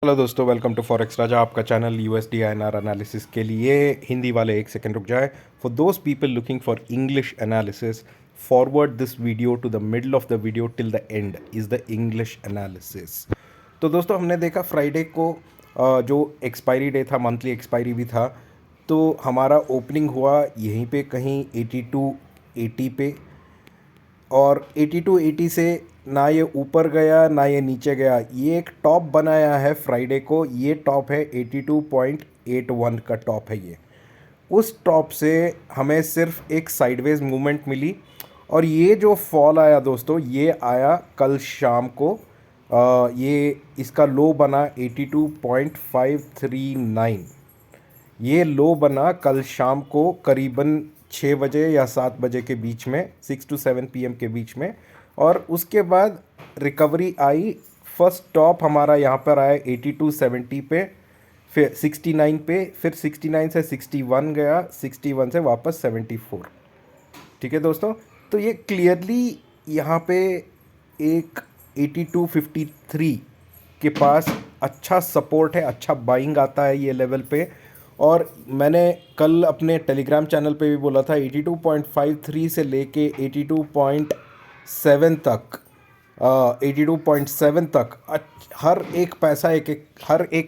Hello दोस्तों, welcome to forex राजा, आपका channel USD INR analysis के लिए। हिंदी वाले एक सेकंड रुक जाए। For those people looking for English analysis, forward this video to the middle of the video till the end is the English analysis. तो दोस्तों, हमने देखा फ्राइडे को जो एक्सपायरी डे था, मंथली एक्सपायरी भी था, तो हमारा ओपनिंग हुआ यहीं पे कहीं 8280 पे। और 8280 से ना ये ऊपर गया ना ये नीचे गया, ये एक टॉप बनाया है फ्राइडे को। ये टॉप है 82.81 का टॉप है ये। उस टॉप से हमें सिर्फ एक साइडवेज मूवमेंट मिली। और ये जो फॉल आया दोस्तों, ये आया कल शाम को। ये इसका लो बना 82.539। ये लो बना कल शाम को करीबन 6 बजे या 7 बजे के बीच में, 6 to 7 PM के बीच में। और उसके बाद रिकवरी आई। फर्स्ट टॉप हमारा यहाँ पर आया 8270 पे, फिर 69 पे, फिर 69 से 61 गया, 61 से वापस 74। ठीक है दोस्तों, तो ये क्लियरली यहाँ पे एक 8253 के पास अच्छा सपोर्ट है, अच्छा बाइंग आता है ये लेवल पे। और मैंने कल अपने टेलीग्राम चैनल पे भी बोला था 82.53 से लेके 82.7 तक, 82.7 तक हर एक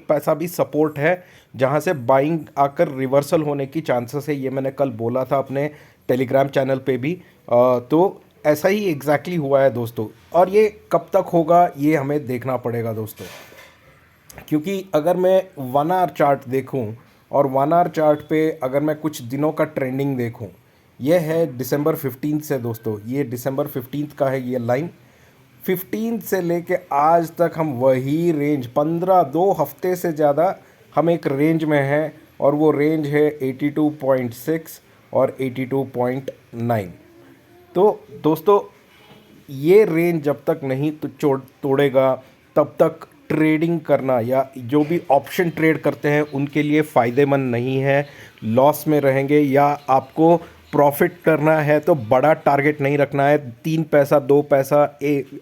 पैसा भी सपोर्ट है, जहाँ से बाइंग आकर रिवर्सल होने की चांसेस है। ये मैंने कल बोला था अपने टेलीग्राम चैनल पे भी। तो ऐसा ही एग्जैक्टली हुआ है दोस्तों। और ये कब तक होगा ये हमें देखना पड़ेगा दोस्तों, क्योंकि अगर मैं 1 आवर चार्ट देखूं और 1 आवर चार्ट पे अगर मैं कुछ दिनों का ट्रेंडिंग देखूं, ये है दिसंबर 15 से दोस्तों, ये दिसंबर 15 का है ये लाइन। 15 से लेके आज तक हम वही रेंज 2 हफ्ते से ज़्यादा हम एक रेंज में हैं, और वो रेंज है 82.6 और 82.9। तो दोस्तों, ये रेंज जब तक नहीं तो तोड़ेगा, तब तक ट्रेडिंग करना या जो भी ऑप्शन ट्रेड करते हैं उनके लिए फ़ायदेमंद नहीं है। लॉस में रहेंगे। या आपको प्रॉफिट करना है तो बड़ा टारगेट नहीं रखना है, 3 पैसा 2 पैसा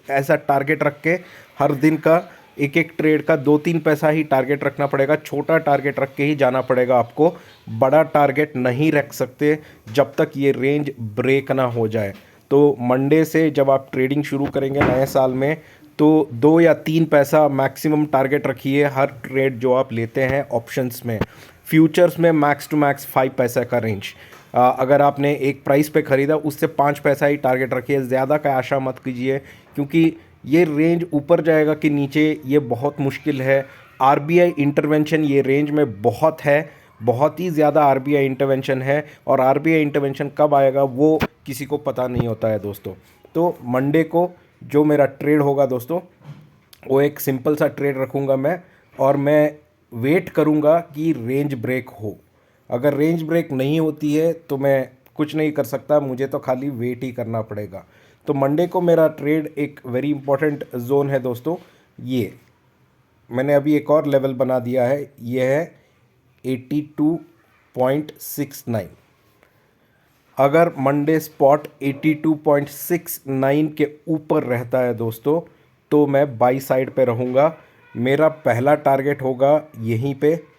ऐसा टारगेट रख के हर दिन का एक एक ट्रेड का 2-3 पैसा ही टारगेट रखना पड़ेगा। छोटा टारगेट रख के ही जाना पड़ेगा आपको, बड़ा टारगेट नहीं रख सकते जब तक ये रेंज ब्रेक ना हो जाए। तो मंडे से जब आप ट्रेडिंग शुरू करेंगे नए साल में, तो 2 या 3 पैसा मैक्सिमम टारगेट रखिए हर ट्रेड जो आप लेते हैं ऑप्शंस में। फ्यूचर्स में मैक्स टू मैक्स 5 पैसा का रेंज। अगर आपने एक प्राइस पे ख़रीदा, उससे 5 पैसा ही टारगेट रखिए, ज़्यादा का आशा मत कीजिए, क्योंकि ये रेंज ऊपर जाएगा कि नीचे ये बहुत मुश्किल है। आरबीआई इंटरवेंशन ये रेंज में बहुत है, बहुत ही ज़्यादा आरबीआई इंटरवेंशन है। और आरबीआई इंटरवेंशन कब आएगा वो किसी को पता नहीं होता है दोस्तों। तो मंडे को जो मेरा ट्रेड होगा दोस्तों, वो एक सिंपल सा ट्रेड रखूँगा मैं, और मैं वेट करूँगा कि रेंज ब्रेक हो। अगर रेंज ब्रेक नहीं होती है तो मैं कुछ नहीं कर सकता, मुझे तो खाली वेट ही करना पड़ेगा। तो मंडे को मेरा ट्रेड एक वेरी इंपॉर्टेंट जोन है दोस्तों। ये मैंने अभी एक और लेवल बना दिया है, ये है 82.69। अगर मंडे स्पॉट 82.69 के ऊपर रहता है दोस्तों, तो मैं बाई साइड पे रहूँगा। मेरा पहला टारगेट होगा यहीं पे,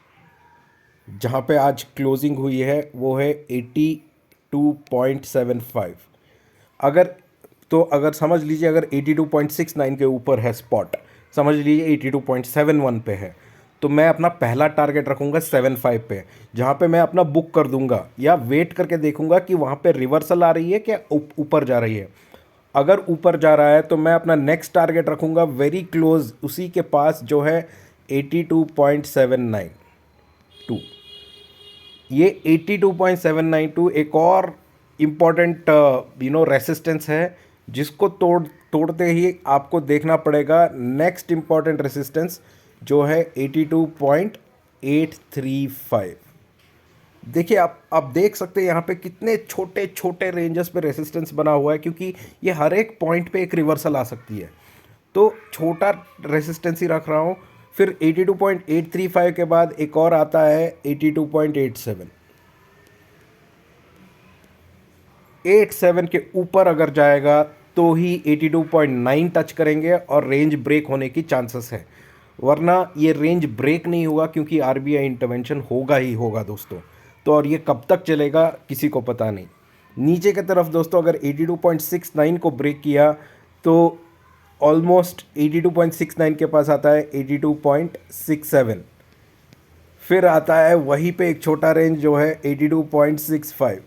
जहाँ पे आज क्लोजिंग हुई है, वो है 82.75। अगर समझ लीजिए, अगर 82.69 के ऊपर है स्पॉट, समझ लीजिए 82.71 पे है, तो मैं अपना पहला टारगेट रखूँगा 75 पे, जहाँ पे मैं अपना बुक कर दूंगा, या वेट करके देखूंगा कि वहाँ पे रिवर्सल आ रही है क्या ऊपर जा रही है। अगर ऊपर जा रहा है तो मैं अपना नेक्स्ट टारगेट रखूँगा वेरी क्लोज उसी के पास, जो है 82.792। ये 82.792 एक और इम्पॉर्टेंट रेसिस्टेंस है, जिसको तोड़ते ही आपको देखना पड़ेगा नेक्स्ट इम्पॉर्टेंट रेसिस्टेंस, जो है 82.835। देखिए, आप देख सकते हैं यहाँ पे कितने छोटे छोटे रेंजेस पे रेसिस्टेंस बना हुआ है, क्योंकि ये हर एक पॉइंट पे एक रिवर्सल आ सकती है। तो छोटा रेसिस्टेंस ही रख रहा हूँ। फिर 82.835 के बाद एक और आता है 82.87। 87 के ऊपर अगर जाएगा तो ही 82.9 टच करेंगे और रेंज ब्रेक होने की चांसेस है। वरना ये रेंज ब्रेक नहीं होगा, क्योंकि आरबीआई इंटरवेंशन होगा ही होगा दोस्तों। तो और ये कब तक चलेगा किसी को पता नहीं। नीचे की तरफ दोस्तों अगर 82.69 को ब्रेक किया तो ऑलमोस्ट 82.69 के पास आता है 82.67, फिर आता है वहीं पे एक छोटा रेंज जो है 82.65,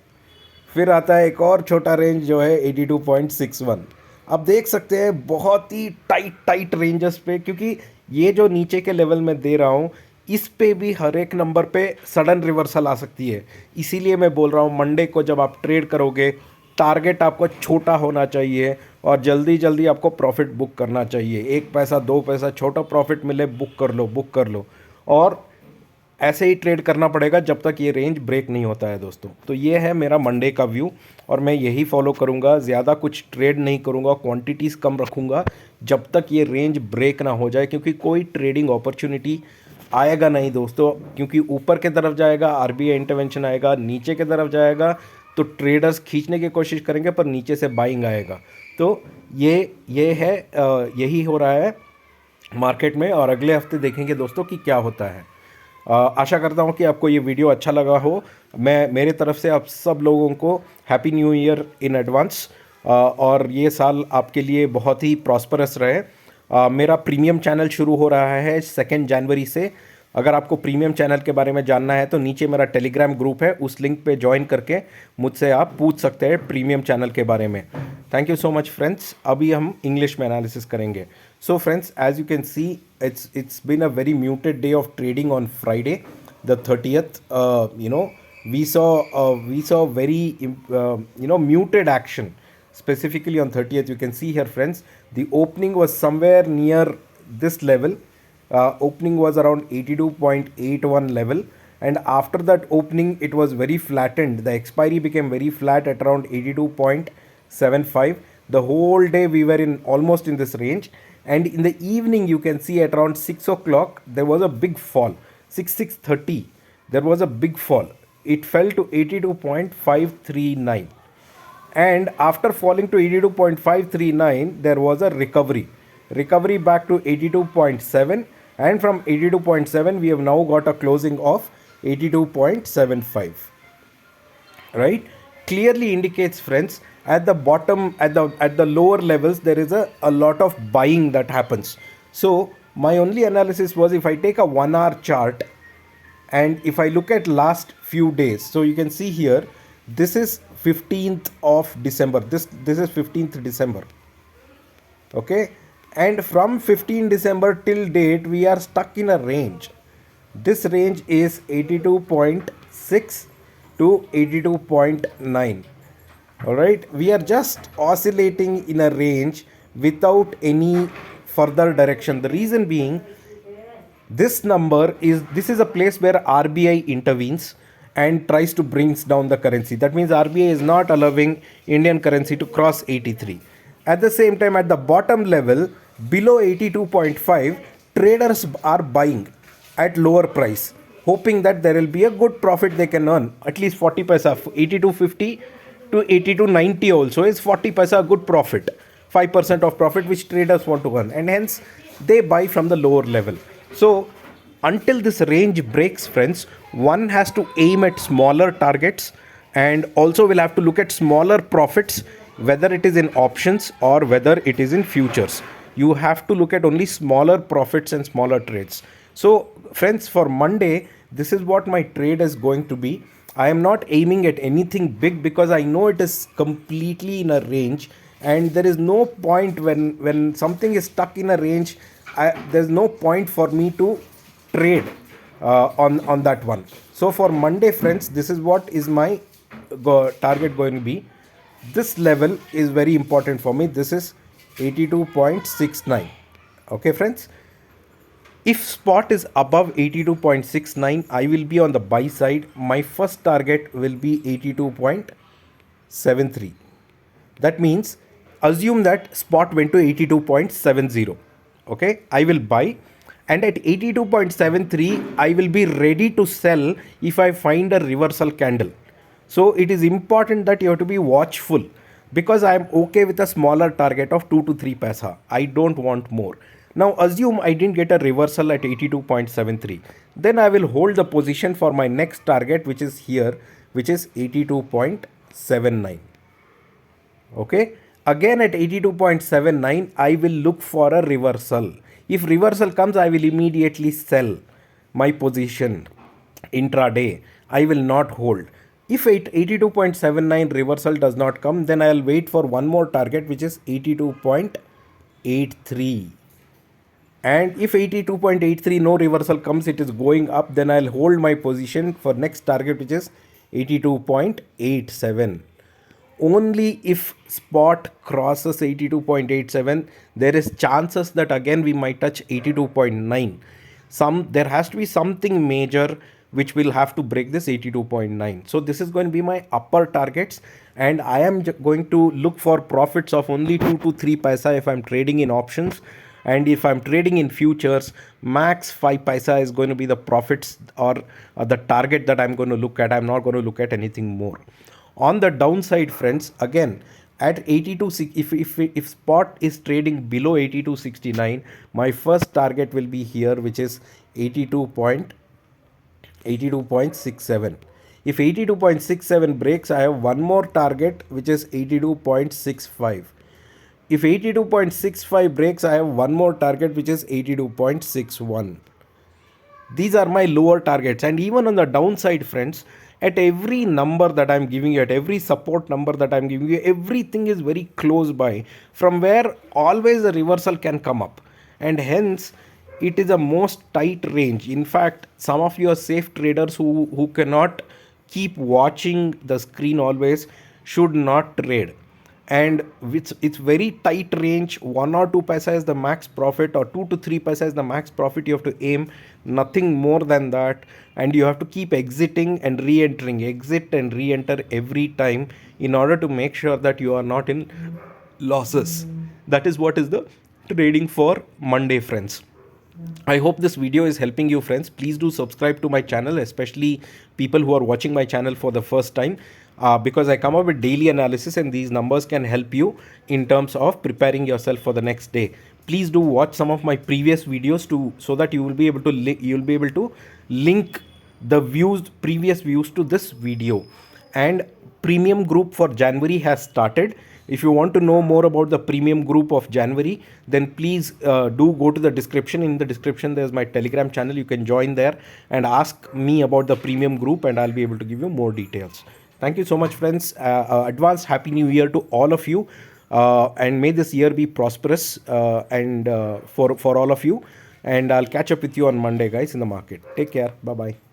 फिर आता है एक और छोटा रेंज जो है 82.61। आप देख सकते हैं बहुत ही टाइट रेंजेस पे, क्योंकि ये जो नीचे के लेवल में दे रहा हूँ इस पे भी हर एक नंबर पे सडन रिवर्सल आ सकती है। इसीलिए मैं बोल रहा हूँ मंडे को जब आप ट्रेड करोगे टारगेट आपको छोटा होना चाहिए और जल्दी जल्दी आपको प्रॉफिट बुक करना चाहिए। 1 पैसा 2 पैसा छोटा प्रॉफिट मिले बुक कर लो और ऐसे ही ट्रेड करना पड़ेगा जब तक ये रेंज ब्रेक नहीं होता है दोस्तों। तो ये है मेरा मंडे का व्यू और मैं यही फॉलो करूँगा, ज़्यादा कुछ ट्रेड नहीं करूँगा, क्वांटिटीज़ कम रखूँगा जब तक ये रेंज ब्रेक ना हो जाए, क्योंकि कोई ट्रेडिंग अपॉर्चुनिटी आएगा नहीं दोस्तों। क्योंकि ऊपर की तरफ जाएगा आरबीआई इंटरवेंशन आएगा, नीचे की तरफ जाएगा तो ट्रेडर्स खींचने की कोशिश करेंगे पर नीचे से बाइंग आएगा। तो ये है यही हो रहा है मार्केट में और अगले हफ्ते देखेंगे दोस्तों कि क्या होता है। आशा करता हूँ कि आपको ये वीडियो अच्छा लगा हो। मैं मेरे तरफ से आप सब लोगों को happy new year in advance और ये साल आपके लिए बहुत ही प्रॉस्परस रहे। मेरा प्रीमियम चैनल शुरू हो रहा है 2 जनवरी से। अगर आपको प्रीमियम चैनल के बारे में जानना है तो नीचे मेरा टेलीग्राम ग्रुप है, उस लिंक पे ज्वाइन करके मुझसे आप पूछ सकते हैं प्रीमियम चैनल के बारे में। Thank you so much friends. अभी हम इंग्लिश में एनालिसिस करेंगे। So friends, as you can see it's been a very muted day of trading on Friday the 30th. We saw very muted action specifically on 30th. You can see here friends, the opening was somewhere near this level. Opening was around 82.81 level, and after that opening it was very flattened. The expiry became very flat at around 82.75. The whole day we were in almost in this range, and in the evening you can see at around 6 o'clock there was a big fall. 6:30 there was a big fall. It fell to 82.539, and after falling to 82.539 there was a recovery back to 82.7, and from 82.7 we have now got a closing of 82.75. Right, clearly indicates friends, at the bottom, at the lower levels there is a lot of buying that happens. So my only analysis was, if I take a 1 hour chart and if I look at last few days, so you can see here this is 15th of December, this is 15th December, okay, and from 15 December till date we are stuck in a range. This range is 82.6 to 82.9. Alright, we are just oscillating in a range without any further direction. The reason being, this is a place where RBI intervenes and tries to bring down the currency. That means RBI is not allowing Indian currency to cross 83. At the same time, at the bottom level below 82.5, traders are buying at lower price, hoping that there will be a good profit they can earn, at least 40 paisa. 82.50 to 82.90 also is 40 paisa good profit, 5% of profit which traders want to earn, and hence they buy from the lower level. So until this range breaks friends, one has to aim at smaller targets, and also will have to look at smaller profits, whether it is in options or whether it is in futures. You have to look at only smaller profits and smaller trades. So friends, for Monday this is what my trade is going to be. I am not aiming at anything big because I know it is completely in a range, and there is no point when something is stuck in a range, there's no point for me to trade on that one. So for Monday friends, this is what is my target going to be. This level is very important for me. This is 82.69. Okay friends, if spot is above 82.69, I will be on the buy side. My first target will be 82.73. That means assume that spot went to 82.70. Okay, I will buy, and at 82.73 I will be ready to sell if I find a reversal candle. So it is important that you have to be watchful, because I am okay with a smaller target of 2 to 3 paisa. I don't want more. Now assume I didn't get a reversal at 82.73. Then I will hold the position for my next target, which is here, which is 82.79. Okay, again at 82.79 I will look for a reversal. If reversal comes, I will immediately sell my position intraday. I will not hold. If 82.79 reversal does not come, then I'll wait for one more target, which is 82.83. And if 82.83 no reversal comes, it is going up, then I'll hold my position for next target, which is 82.87. Only if spot crosses 82.87, there is chances that again we might touch 82.9. There has to be something major which will have to break this 82.9. So this is going to be my upper targets, and I am going to look for profits of only 2 to 3 paisa if I'm trading in options. And if I'm trading in futures, max 5 paisa is going to be the profits or the target that I'm going to look at. I'm not going to look at anything more. On the downside, friends, again at 82, if spot is trading below 82.69, my first target will be here, which is 82.67. If 82.67 breaks, I have one more target, which is 82.65. If 82.65 breaks, I have one more target, which is 82.61. These are my lower targets. And even on the downside, friends, at every number that I'm giving you, at every support number that I'm giving you, everything is very close by, from where always a reversal can come up. And hence, it is a most tight range. In fact, some of you are safe traders who cannot keep watching the screen always should not trade. And it's very tight range. 1 or 2 paisa is the max profit, or 2 to 3 paisa is the max profit you have to aim, nothing more than that. And you have to keep exiting and re-entering, exit and re-enter every time, in order to make sure that you are not in losses. That is what is the trading for Monday, friends. I hope this video is helping you, friends. Please do subscribe to my channel, especially people who are watching my channel for the first time, because I come up with daily analysis, and these numbers can help you in terms of preparing yourself for the next day. Please do watch some of my previous videos so that you will be able to link the previous views to this video. And premium group for January has started. If you want to know more about the premium group of January, then please do go to the description. In the description, there's my Telegram channel. You can join there and ask me about the premium group, and I'll be able to give you more details. Thank you so much, friends. Advance Happy New Year to all of you. And may this year be prosperous and for all of you. And I'll catch up with you on Monday, guys, in the market. Take care. Bye-bye.